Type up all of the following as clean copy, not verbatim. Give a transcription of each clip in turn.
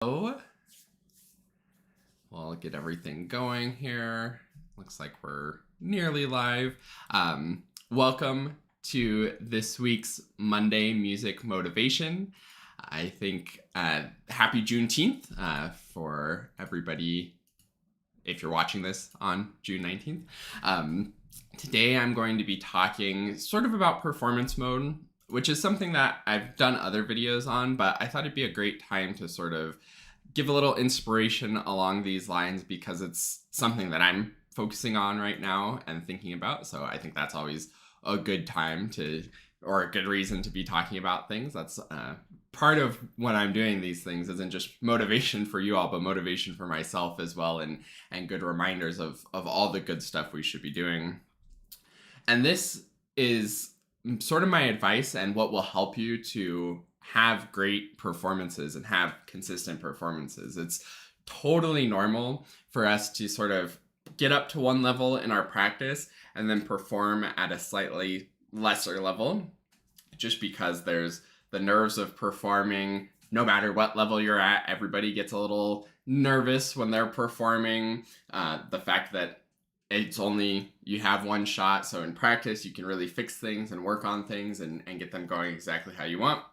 Well, I'll get everything going here. Looks like we're nearly live. Welcome to this week's Monday Music Motivation. I think happy Juneteenth for everybody if you're watching this on June 19th. Today I'm going to be talking sort of about performance mode, which is something that I've done other videos on, but I thought it'd be a great time to sort of give a little inspiration along these lines because it's something that I'm focusing on right now and thinking about. So I think that's always a good time to, or a good reason to be talking about things. That's part of when I'm doing these things isn't just motivation for you all, but motivation for myself as well, and good reminders of all the good stuff we should be doing. And this is sort of my advice and what will help you to have great performances and have consistent performances. It's totally normal for us to sort of get up to one level in our practice and then perform at a slightly lesser level, just because there's the nerves of performing. No matter what level you're at, everybody gets a little nervous when they're performing. The fact that it's only you have one shot, so in practice you can really fix things and work on things and get them going exactly how you want,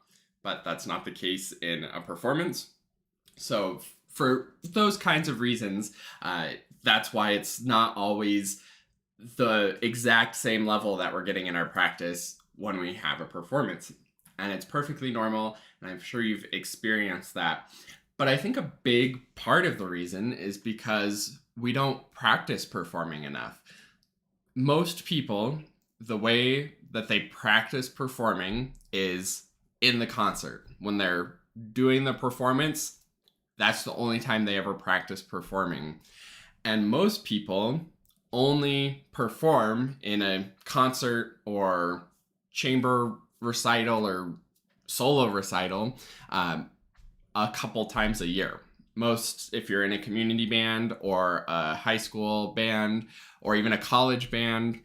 but that's not the case in a performance. So for those kinds of reasons, that's why it's not always the exact same level that we're getting in our practice when we have a performance. And it's perfectly normal, and I'm sure you've experienced that. But I think a big part of the reason is because we don't practice performing enough. Most people, the way that they practice performing is in the concert. When they're doing the performance, that's the only time they ever practice performing. And most people only perform in a concert or chamber recital or solo recital a couple times a year. Most, if you're in a community band or a high school band or even a college band,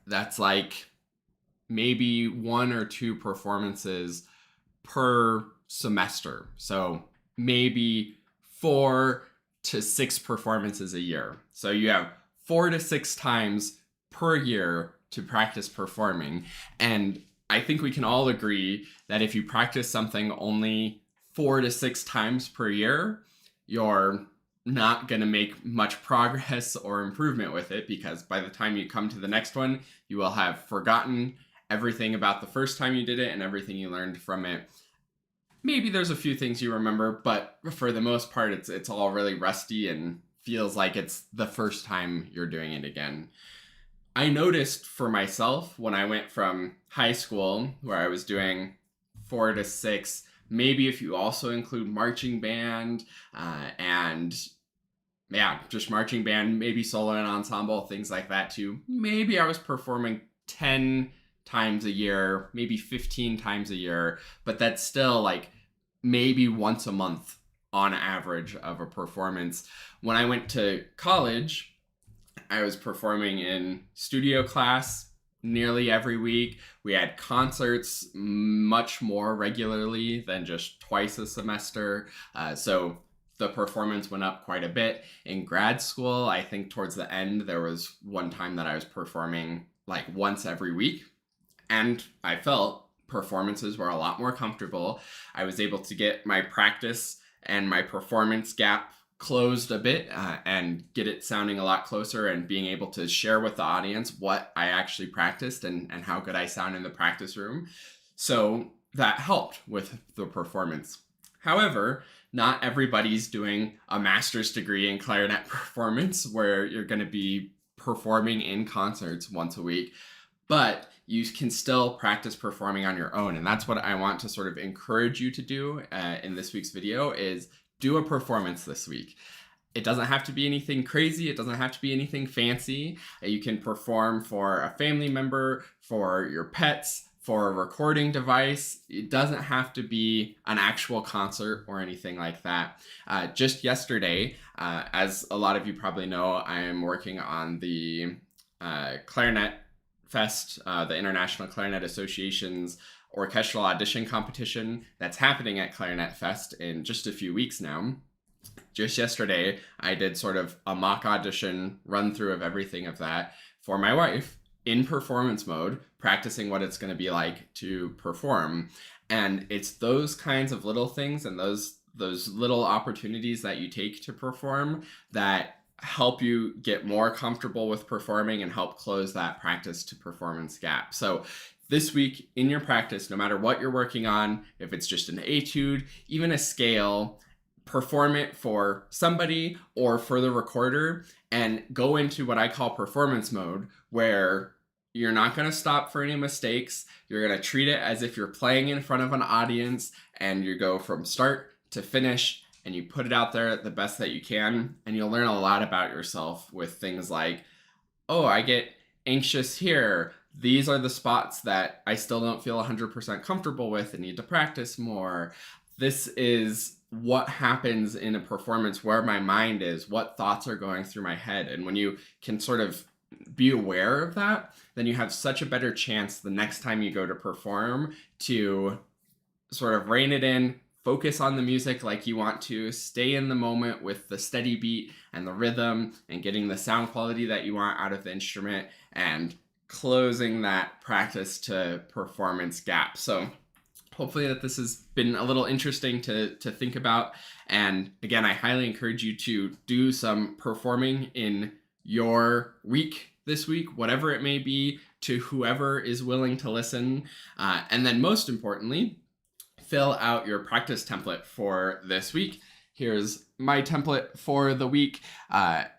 that's like maybe 1 or 2 performances per semester. So maybe 4 to 6 performances a year. So you have 4 to 6 times per year to practice performing. And I think we can all agree that if you practice something only 4 to 6 times per year, you're not going to make much progress or improvement with it, because by the time you come to the next one, you will have forgotten everything about the first time you did it and everything you learned from it. Maybe there's a few things you remember, but for the most part, it's all really rusty and feels like it's the first time you're doing it again. I noticed for myself when I went from high school, where I was doing 4 to 6, maybe if you also include marching band and just marching band, maybe solo and ensemble, things like that too. Maybe I was performing 10 times a year, maybe 15 times a year, but that's still like maybe once a month on average of a performance. When I went to college, I was performing in studio class nearly every week. We had concerts much more regularly than just twice a semester. So the performance went up quite a bit. In grad school, I think towards the end, there was one time that I was performing like once every week. And I felt performances were a lot more comfortable. I was able to get my practice and my performance gap closed a bit and get it sounding a lot closer, and being able to share with the audience what I actually practiced and how good I sound in the practice room. So that helped with the performance. However, not everybody's doing a master's degree in clarinet performance where you're going to be performing in concerts once a week, but you can still practice performing on your own. And that's what I want to sort of encourage you to do in this week's video, is do a performance this week. It doesn't have to be anything crazy. It doesn't have to be anything fancy. You can perform for a family member, for your pets, for a recording device. It doesn't have to be an actual concert or anything like that. Just yesterday, as a lot of you probably know, I am working on the Clarinet Fest, the International Clarinet Association's orchestral audition competition that's happening at Clarinet Fest in just a few weeks now. Just yesterday, I did sort of a mock audition run through of everything of that for my wife in performance mode, practicing what it's going to be like to perform. And it's those kinds of little things and those little opportunities that you take to perform that help you get more comfortable with performing and help close that practice to performance gap. So this week in your practice, no matter what you're working on, if it's just an etude, even a scale, perform it for somebody or for the recorder and go into what I call performance mode, where you're not going to stop for any mistakes. You're going to treat it as if you're playing in front of an audience, and you go from start to finish and you put it out there the best that you can. And you'll learn a lot about yourself with things like, oh, I get anxious here. These are the spots that I still don't feel 100% comfortable with and need to practice more. This is what happens in a performance, where my mind is, what thoughts are going through my head. And when you can sort of be aware of that, then you have such a better chance the next time you go to perform to sort of rein it in, focus on the music like you want to, stay in the moment with the steady beat and the rhythm and getting the sound quality that you want out of the instrument and closing that practice to performance gap. So hopefully that this has been a little interesting to think about. And again, I highly encourage you to do some performing in your week this week, whatever it may be, to whoever is willing to listen. And then most importantly, fill out your practice template for this week. Here's my template for the week.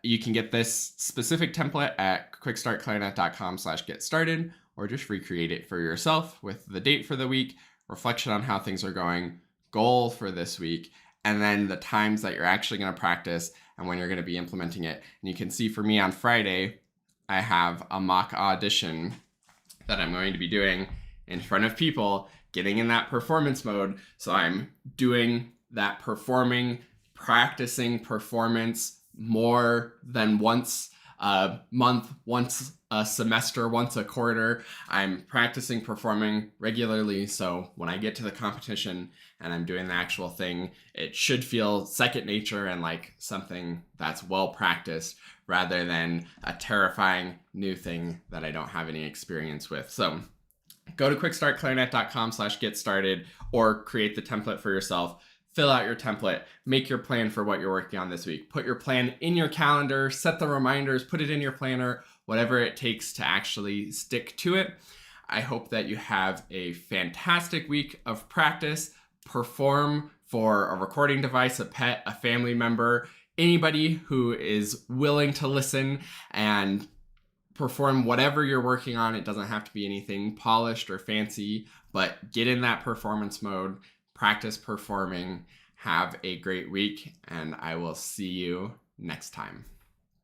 You can get this specific template at quickstartclarinet.com/get-started, or just recreate it for yourself with the date for the week, reflection on how things are going, goal for this week, and then the times that you're actually going to practice and when you're going to be implementing it. And you can see for me on Friday, I have a mock audition that I'm going to be doing in front of people, getting in that performance mode. So I'm doing that performing, practicing performance more than once a month, once a semester, once a quarter. I'm practicing performing regularly, so when I get to the competition and I'm doing the actual thing, it should feel second nature and like something that's well practiced rather than a terrifying new thing that I don't have any experience with. So go to quickstartclarinet.com/get-started or create the template for yourself. Fill out your template, make your plan for what you're working on this week. Put your plan in your calendar, set the reminders, put it in your planner, whatever it takes to actually stick to it. I hope that you have a fantastic week of practice. Perform for a recording device, a pet, a family member, anybody who is willing to listen, and perform whatever you're working on. It doesn't have to be anything polished or fancy, but get in that performance mode. Practice performing. Have a great week, and I will see you next time.